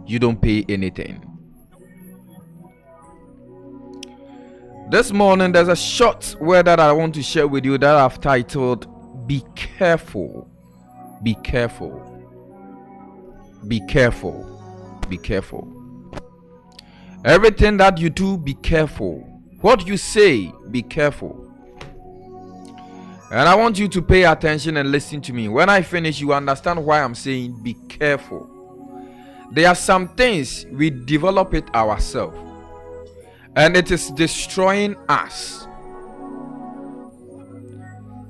you don't pay anything. This morning, there's a short word that I want to share with you that I've titled, Be Careful. Be careful. Be careful. Be careful. Everything that you do, be careful. What you say, be careful. And I want you to pay attention and listen to me. When I finish, you understand why I'm saying be careful. There are some things we develop it ourselves, and it is destroying us.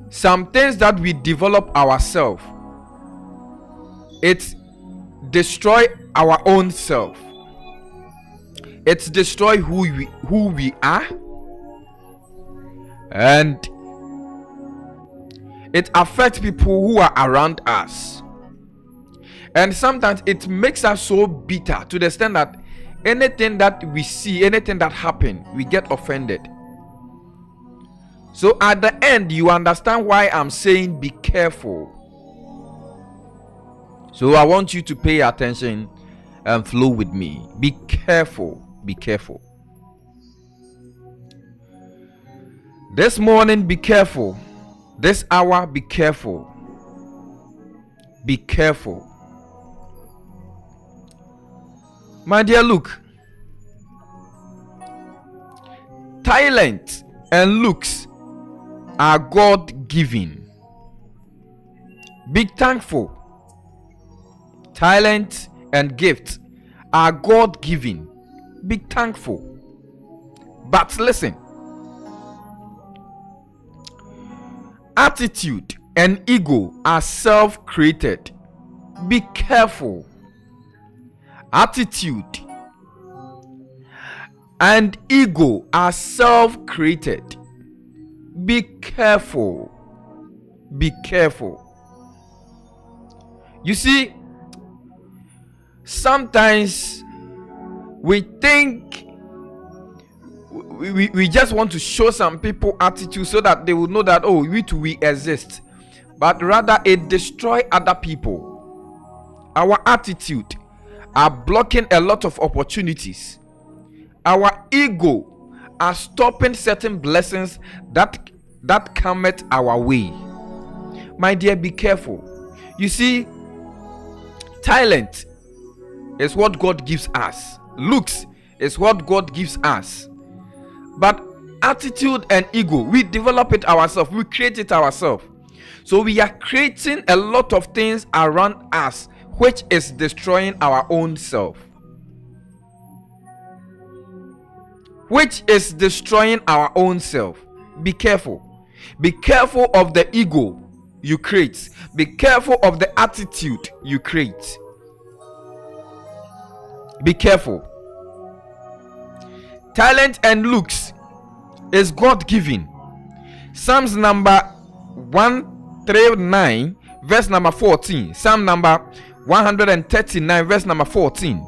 Some things that we develop ourselves, it destroy our own self. It destroy who we are, and it affects people who are around us. And sometimes it makes us so bitter to the extent that anything that we see, anything that happens, we get offended. So at the end, you understand why I'm saying be careful. So I want you to pay attention and flow with me. Be careful. Be careful. This morning, be careful. This hour, be careful. Be careful. My dear, look. Talent and looks are God-given. Be thankful. Talent and gifts are God-given. Be thankful. But listen. Attitude and ego are self-created. Be careful. Attitude and ego are self-created. Be careful. Be careful. You see, sometimes we think we just want to show some people attitude so that they will know that, oh, we exist. But rather it destroys other people. Our attitude are blocking a lot of opportunities. Our ego are stopping certain blessings that cometh our way. My dear, be careful. You see, talent is what God gives us. Looks is what God gives us. But attitude and ego, we develop it ourselves. We create it ourselves. So we are creating a lot of things around us, which is destroying our own self. Which is destroying our own self. Be careful. Be careful of the ego you create. Be careful of the attitude you create. Be careful. Talent and looks is God-given. Psalms number 139 verse number 14. Psalm number 139 verse number 14.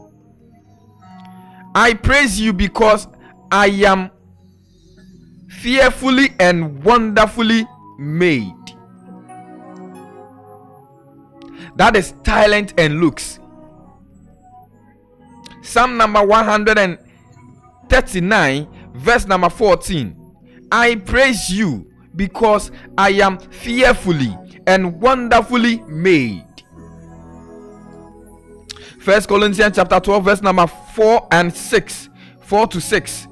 I praise you because I am fearfully and wonderfully made. That is talent and looks. Psalm number 139 verse number 14. I praise you because I am fearfully and wonderfully made. 1 Corinthians chapter 12 verse number 4 and 6. 4 to 6.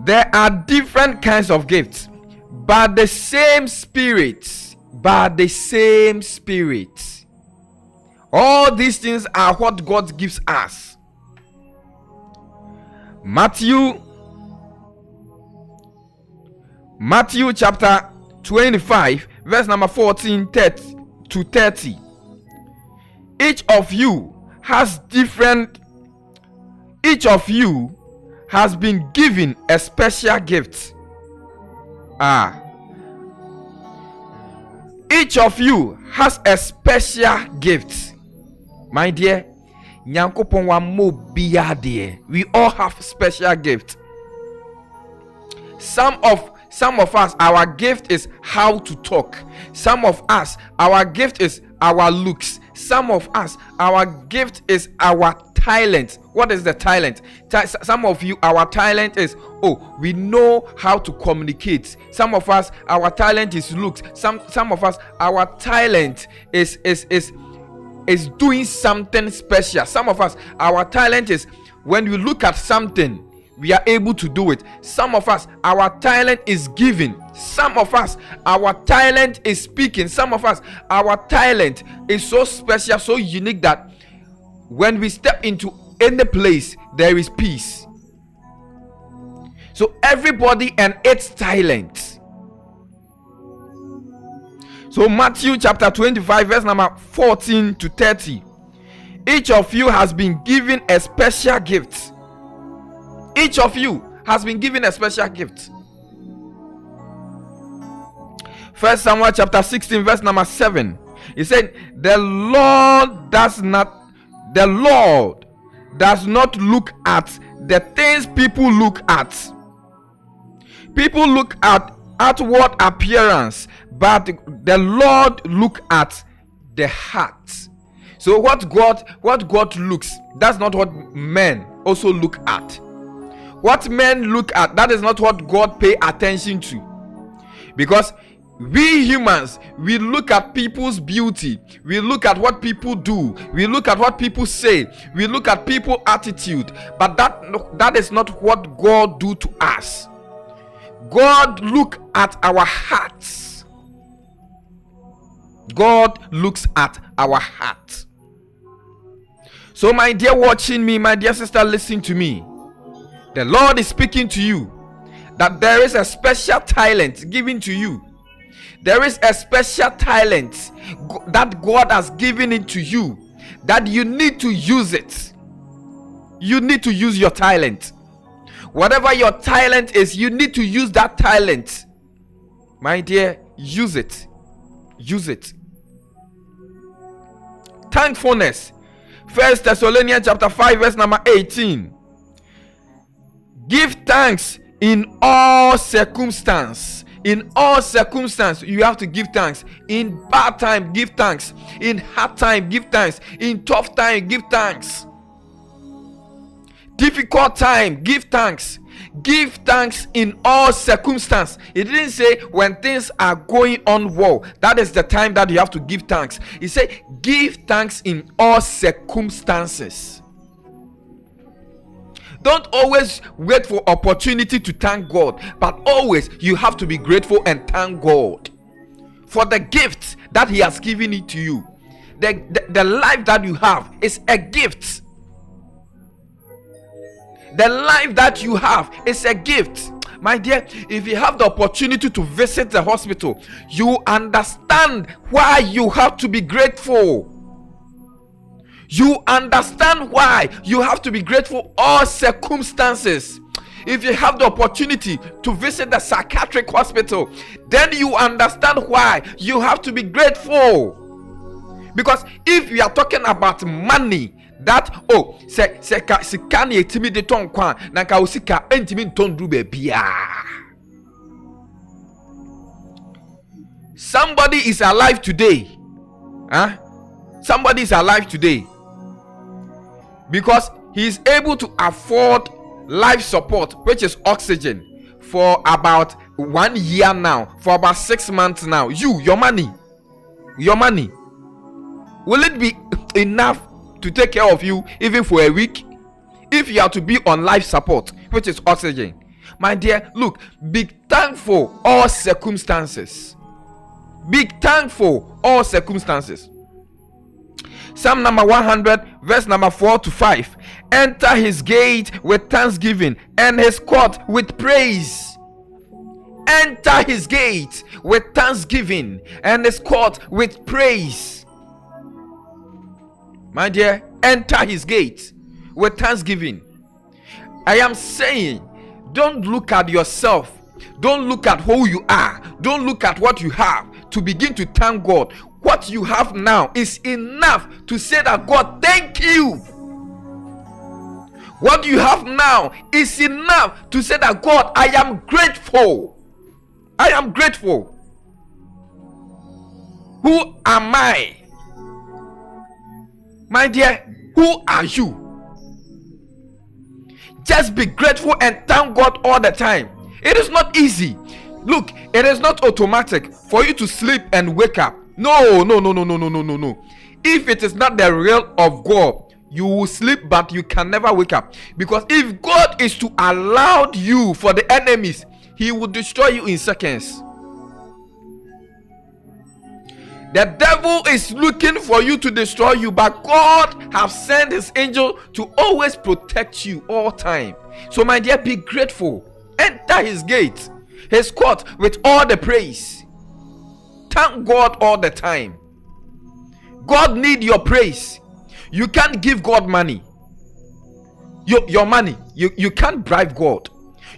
There are different kinds of gifts, but the same Spirit. But the same Spirit. All these things are what God gives us. Matthew chapter 25 verse number 14 to 30. Each of you has been given a special gift. Each of you has a special gift. My dear, we all have special gifts. Some of us, our gift is how to talk. Some of us, our gift is our looks. some of us, our gift is our talent. What is the talent? Some of you, our talent is, we know how to communicate. Some of us, our talent is looks. Some of us, our talent is doing something special. Some of us, our talent is when we look at something, we are able to do it. Some of us, our talent is giving. Some of us, our talent is speaking. Some of us, our talent is so special, so unique that when we step into any place, there is peace. So everybody and its talent. So Matthew chapter 25 verse number 14 to 30. Each of you has been given a special gift. Each of you has been given a special gift. 1 Samuel chapter 16 verse number 7. He said, the Lord does not look at the things people look at. People look at outward appearance, but the Lord look at the heart. So what God looks, that's not what men also look at. What men look at, that is not what God pay attention to. Because we humans, we look at people's beauty, we look at what people do, we look at what people say, we look at people's attitude, but that is not what God do to us. God look at our hearts. God looks at our heart. So my dear watching me, my dear sister listening to me, the Lord is speaking to you that there is a special talent given to you. There is a special talent that God has given it to you, that you need to use it. You need to use your talent. Whatever your talent is, you need to use that talent. My dear, use it. Use it. Thankfulness. 1 Thessalonians chapter 5 verse number 18. Give thanks in all circumstance. In all circumstance, you have to give thanks. In bad time, give thanks. In hard time, give thanks. In tough time, give thanks. Difficult time, give thanks. Give thanks in all circumstance. It didn't say when things are going on well, that is the time that you have to give thanks. It said give thanks in all circumstances. Don't always wait for opportunity to thank God, but always you have to be grateful and thank God for the gift that He has given it to you. The life that you have is a gift. The life that you have is a gift. My dear, if you have the opportunity to visit the hospital, you understand why you have to be grateful. You understand why you have to be grateful all circumstances. If you have the opportunity to visit the psychiatric hospital, then you understand why you have to be grateful. Because if you are talking about money, that sikani etimi de ton kwa na ka usika entimi ton dru bebia. Somebody is alive today. Somebody is alive today because he is able to afford life support, which is oxygen, for about 1 year now, for about 6 months now. Your money, will it be enough to take care of you even for a week if you are to be on life support, which is oxygen? My dear, look, be thankful all circumstances. Be thankful all circumstances. Psalm number 100 verse number 4 to 5. Enter his gate with thanksgiving and his court with praise. Enter his gate with thanksgiving and his court with praise. My dear, enter his gate with thanksgiving. I am saying, don't look at yourself. Don't look at who you are. Don't look at what you have to begin to thank God. What you have now is enough to say that God, thank you. What you have now is enough to say that God, I am grateful. I am grateful. Who am I My dear, who are you? Just be grateful and thank God all the time. It is not easy. Look, it is not automatic for you to sleep and wake up. No. If it is not the will of God, you will sleep but you can never wake up. Because if God is to allow you for the enemies, he will destroy you in seconds. The devil is looking for you to destroy you, but God has sent his angel to always protect you all time. So my dear, be grateful. Enter his gate, his court with all the praise. Thank God all the time. God need your praise. You can't give God money. Your money. You can't bribe God.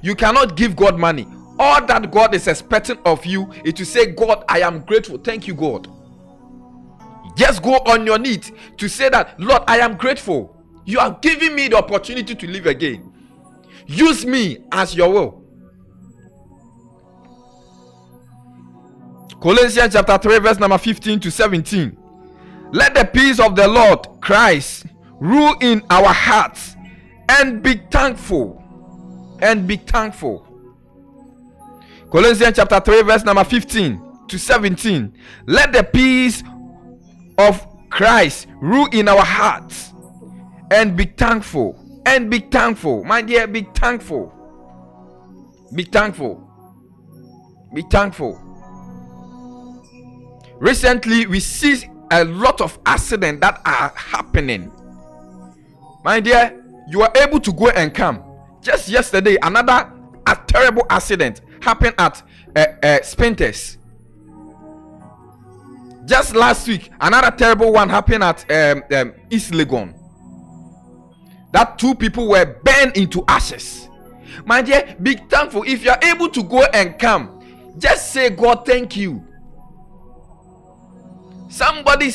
You cannot give God money. All that God is expecting of you is to say, God, I am grateful. Thank you, God. Just go on your knees to say that, Lord, I am grateful. You are giving me the opportunity to live again. Use me as your will. Colossians chapter 3 verse number 15 to 17. Let the peace of the Lord Christ rule in our hearts, and be thankful. And be thankful. Colossians chapter 3 verse number 15 to 17. Let the peace of Christ rule in our hearts, and be thankful. And be thankful. My dear, be thankful. Be thankful. Be thankful. Recently, we see a lot of accidents that are happening. My dear, you are able to go and come. Just yesterday, a terrible accident happened at Spintex. Just last week, another terrible one happened at East Legon. That 2 people were burned into ashes. My dear, be thankful. If you are able to go and come, just say, God, thank you. Somebody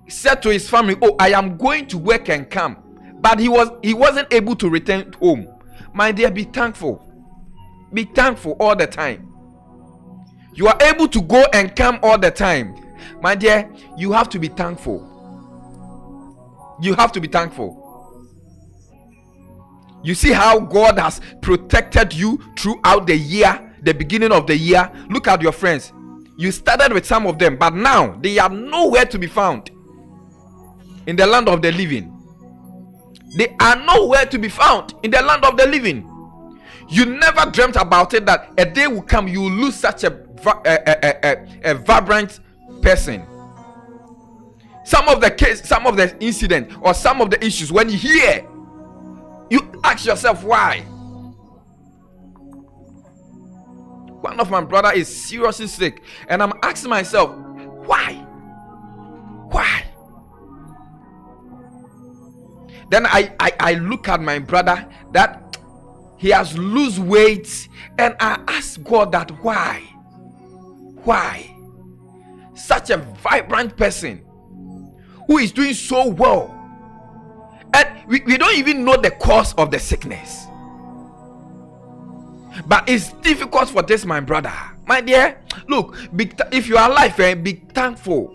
said to his family, oh, I am going to work and come, but he wasn't able to return home. My dear, be thankful. Be thankful all the time. You are able to go and come all the time. My dear, you have to be thankful. You have to be thankful. You see how God has protected you throughout the year, the beginning of the year. Look at your friends. You started with some of them, but now they are nowhere to be found in the land of the living. They are nowhere to be found in the land of the living. You never dreamt about it that a day will come you will lose such a vibrant person. Some of the incident or some of the issues, when you hear, you ask yourself why. One of my brother is seriously sick, and I'm asking myself, why? Then I look at my brother that he has lose weight, and I ask God that why such a vibrant person who is doing so well, and we don't even know the cause of the sickness. But it's difficult for this, my brother. My dear, look, if you are alive, be thankful.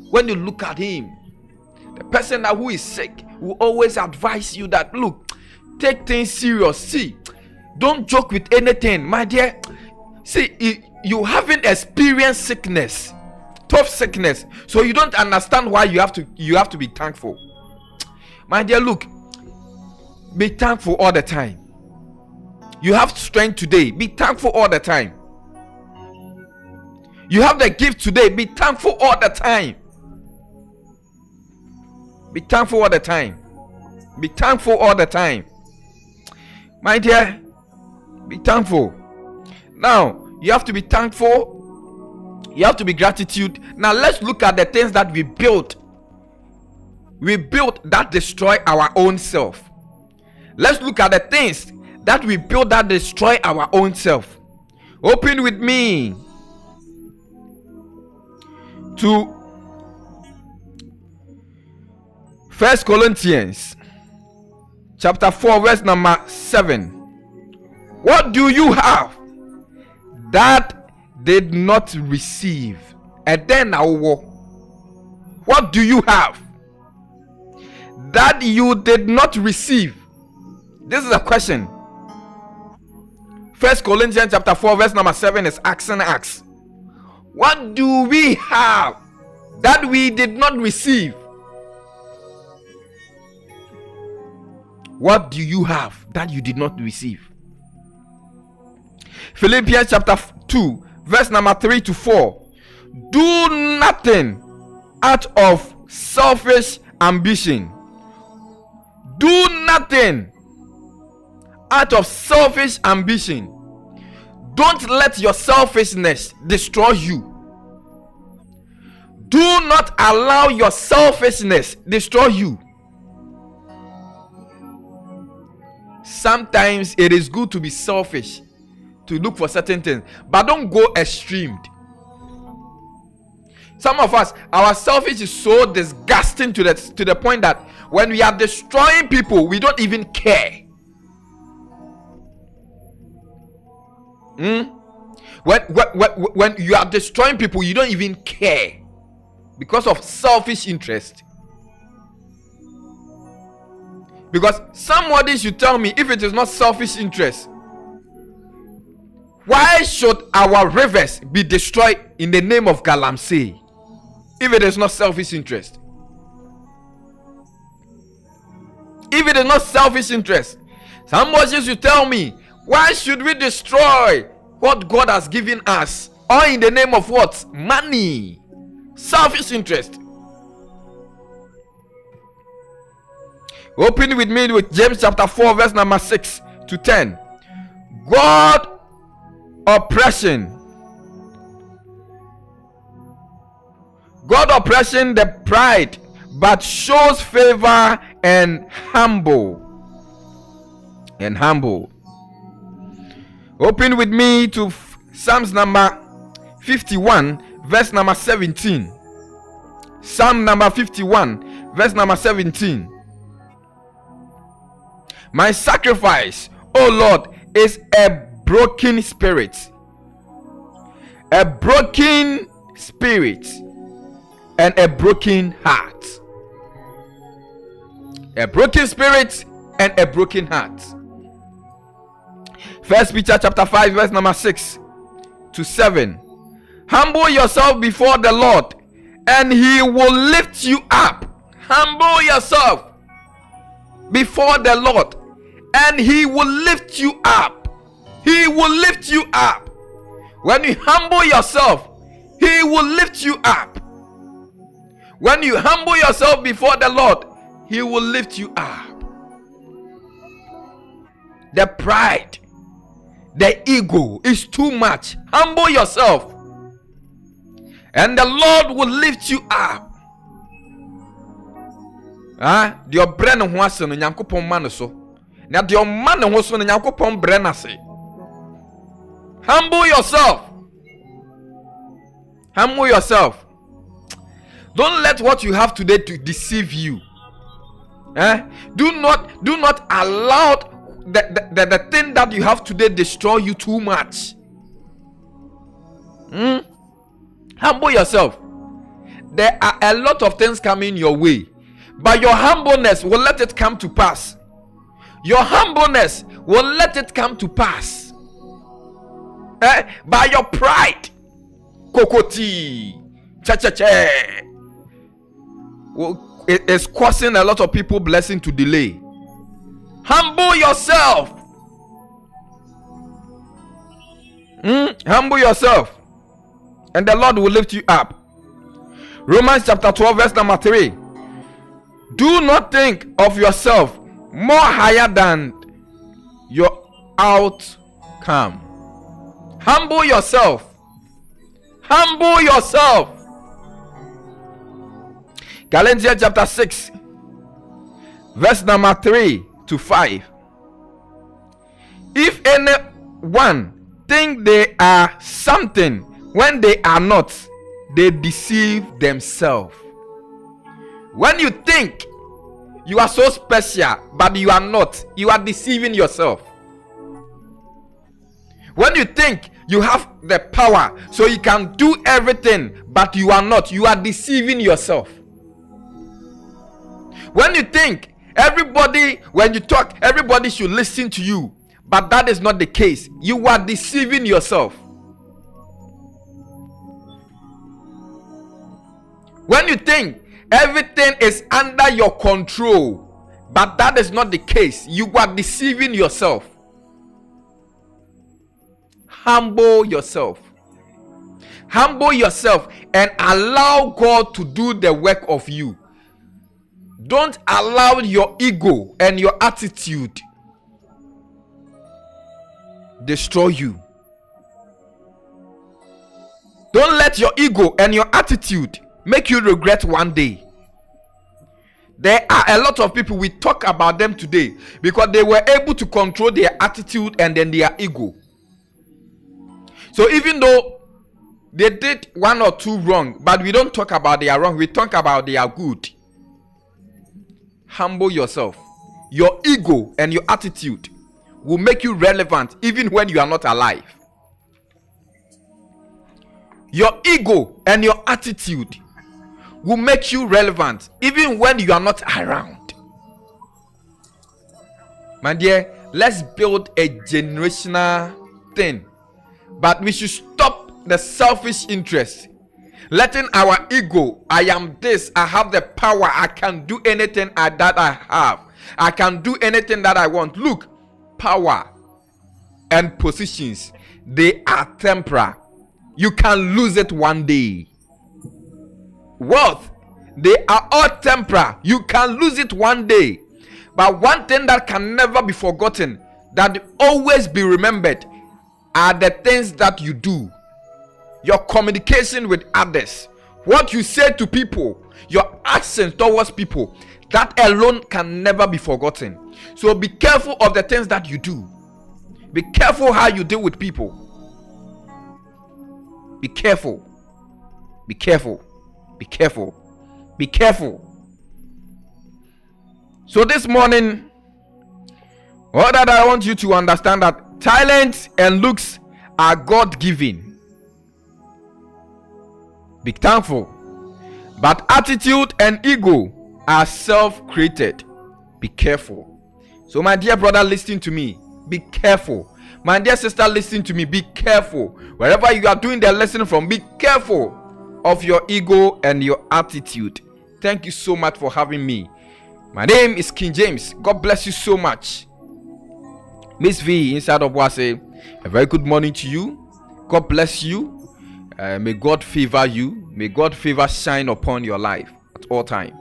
When you look at him, the person who is sick will always advise you that, look, take things serious. See, don't joke with anything, my dear. See, you haven't experienced sickness, tough sickness, so you don't understand why you have to be thankful. My dear, look, be thankful all the time. You have strength today, be thankful all the time. You have the gift today, be thankful all the time. Be thankful all the time. Be thankful all the time. My dear, be thankful. Now, you have to be thankful. You have to be gratitude. Now, let's look at the things that we built. We built that destroy our own self. Let's look at the things that we build that destroy our own self. Open with me to 1 Corinthians chapter 4 verse number 7. What do you have that did not receive? And then What do you have that you did not receive? This is a question. 1 Corinthians chapter 4 verse number 7 is asking us, what do we have that we did not receive? What do you have that you did not receive? Philippians chapter 2 verse number 3 to 4. Do nothing out of selfish ambition. Do nothing out of selfish ambition. Don't let your selfishness destroy you. Do not allow your selfishness destroy you. Sometimes it is good to be selfish, to look for certain things, but don't go extreme. Some of us, our selfish is so disgusting to the point that when we are destroying people, we don't even care. When you are destroying people, you don't even care because of selfish interest. Because somebody should tell me, if it is not selfish interest, why should our rivers be destroyed in the name of Galamsey if it is not selfish interest? If it is not selfish interest, somebody should tell me, why should we destroy what God has given us, or in the name of what? Money. Selfish interest. Open with me with James chapter 4 verse number 6 to 10. God oppression the pride, but shows favor and humble. Open with me to Psalms number 51 verse number 17. Psalm number 51 verse number 17. My sacrifice, O Lord, is a broken spirit. A broken spirit and a broken heart. A broken spirit and a broken heart. First Peter chapter 5 verse number 6 to 7. Humble yourself before the Lord, and he will lift you up. Humble yourself before the Lord, and he will lift you up. He will lift you up. When you humble yourself, he will lift you up. When you humble yourself before the Lord, he will lift you up. The pride, the ego is too much. Humble yourself, and the Lord will lift you up. Your brain wants to Yankopon man so. Now your man wants to Yankopon brain say. Humble yourself. Humble yourself. Don't let what you have today to deceive you. Do not allow the thing that you have today destroy you too much. Humble yourself. There are a lot of things coming your way, but your humbleness will let it come to pass. Your humbleness will let it come to pass. By your pride, kokoti, cha it is causing a lot of people blessing to delay. Humble yourself. Humble yourself, and the Lord will lift you up. Romans chapter 12 verse number 3. Do not think of yourself more higher than your outcome. Humble yourself. Humble yourself. Galatians chapter 6 verse number 3 to 5. If anyone think they are something when they are not, they deceive themselves. When you think you are so special but you are not, you are deceiving yourself. When you think you have the power so you can do everything but you are not, you are deceiving yourself. When you think everybody, when you talk, everybody should listen to you, but that is not the case. You are deceiving yourself. When you think everything is under your control, but that is not the case, you are deceiving yourself. Humble yourself. Humble yourself and allow God to do the work of you. Don't allow your ego and your attitude destroy you. Don't let your ego and your attitude make you regret one day. There are a lot of people, we talk about them today because they were able to control their attitude and then their ego. So even though they did one or two wrong, but we don't talk about their wrong, we talk about their good. Humble yourself. Your ego and your attitude will make you relevant even when you are not alive. Your ego and your attitude will make you relevant even when you are not around. My dear, let's build a generational thing, but we should stop the selfish interest. Letting our ego, I am this, I have the power, I can do anything that I have, I can do anything that I want. Look, power and positions, they are temporary. You can lose it one day. Wealth, they are all temporary. You can lose it one day. But one thing that can never be forgotten, that always be remembered, are the things that you do. Your communication with others, what you say to people, your actions towards people, that alone can never be forgotten. So be careful of the things that you do. Be careful how you deal with people. Be careful. Be careful. Be careful. Be careful. So this morning, all that I want you to understand, that talents and looks are God-given. Be thankful. But attitude and ego are self-created. Be careful. So my dear brother, listen to me. Be careful. My dear sister, listen to me. Be careful. Wherever you are doing the lesson from, be careful of your ego and your attitude. Thank you so much for having me. My name is King James. God bless you so much. Miss V inside of Wase, a very good morning to you. God bless you. May God favor you. May God favor shine upon your life at all time.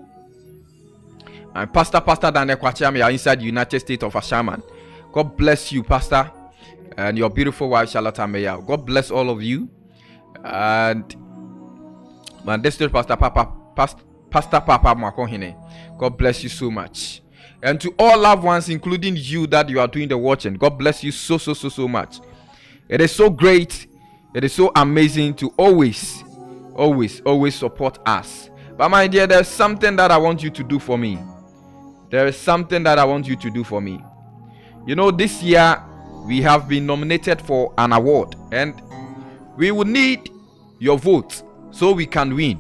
I'm Pastor Daniel Kwacham. You are inside the United States of Ashaman. God bless you, Pastor, and your beautiful wife Charlotte Meya. God bless all of you. And my district Pastor Papa Makohine. God bless you so much. And to all loved ones, including you that you are doing the watching, God bless you so much. It is so great. It is so amazing to always support us. But my dear, there's something that I want you to do for me. There is something that I want you to do for me. You know, this year we have been nominated for an award, and we will need your vote so we can win.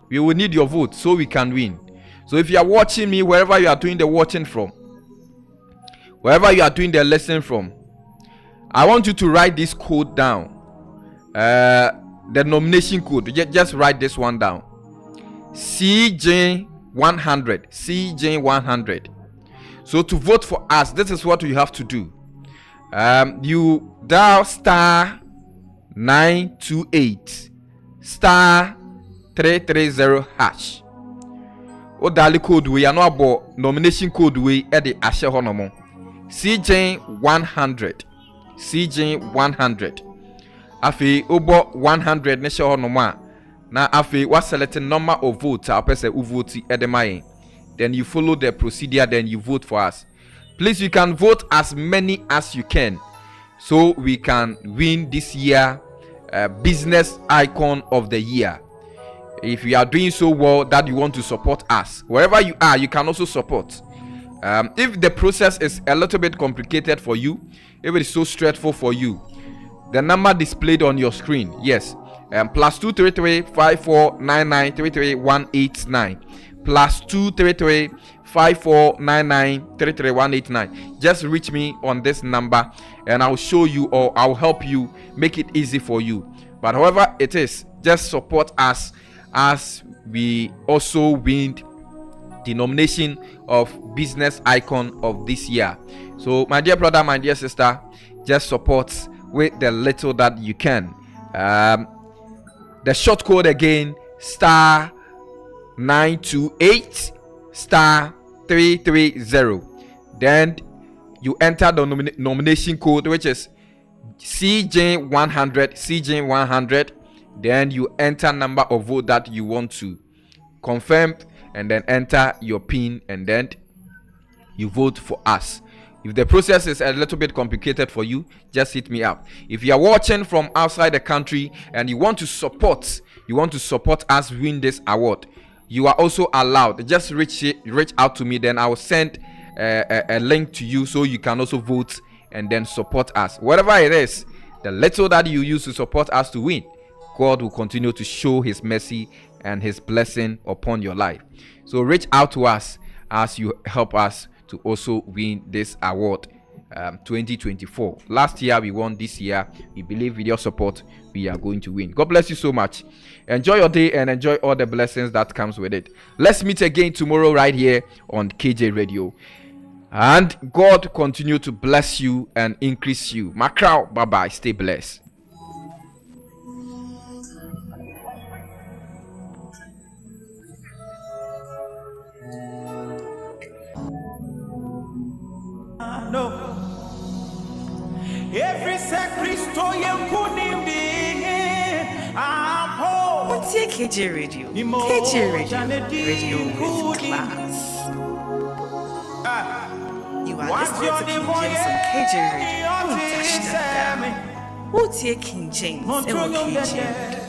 We will need your vote so we can win. So if you are watching me, wherever you are doing the watching from, wherever you are doing the lesson from, I want you to write this code down. The nomination code. Just write this one down. CJ100. CJ100. So to vote for us, this is what you have to do. You dial star 928 star 330 hash. O dali code we are no about nomination code we at the ashe honomo. CJ100. CJ100. Afi obo 100 ne she honomo na afi what selecting number of votes a person who vote edemaye. Then you follow the procedure, then you vote for us. Please, you can vote as many as you can so we can win this year business icon of the year. If you are doing so well that you want to support us, wherever you are, you can also support. If the process is a little bit complicated for you, if it is so stressful for you, the number displayed on your screen, yes, +233 5499 33189, +233 5499 Just reach me on this number and I'll show you, or I'll help you make it easy for you. But however it is, just support us as we also win the nomination of Business Icon of this year. So my dear brother, my dear sister, just support with the little that you can. The short code again, *928 *330. Then you enter the nomination code, which is CJ100. Then you enter number of vote that you want to confirm, and then enter your PIN, and then you vote for us. If the process is a little bit complicated for you, just hit me up. If you are watching from outside the country and you want to support us win this award, you are also allowed. Just reach out to me, then I will send a link to you so you can also vote and then support us. Whatever it is, the little that you use to support us to win, God will continue to show his mercy and his blessing upon your life. So reach out to us as you help us to also win this award 2024. Last year we won, this year we believe with your support we are going to win. God bless you so much. Enjoy your day and enjoy all the blessings that comes with it. Let's meet again tomorrow right here on KJ Radio. And God continue to bless you and increase you. Macau, bye bye. Stay blessed. No. Every sacrifice What's your KJ Radio? KJ Radio. Radio with class. You are listening to King James on KJ Radio. Don't touch that. What's your King James? KJ.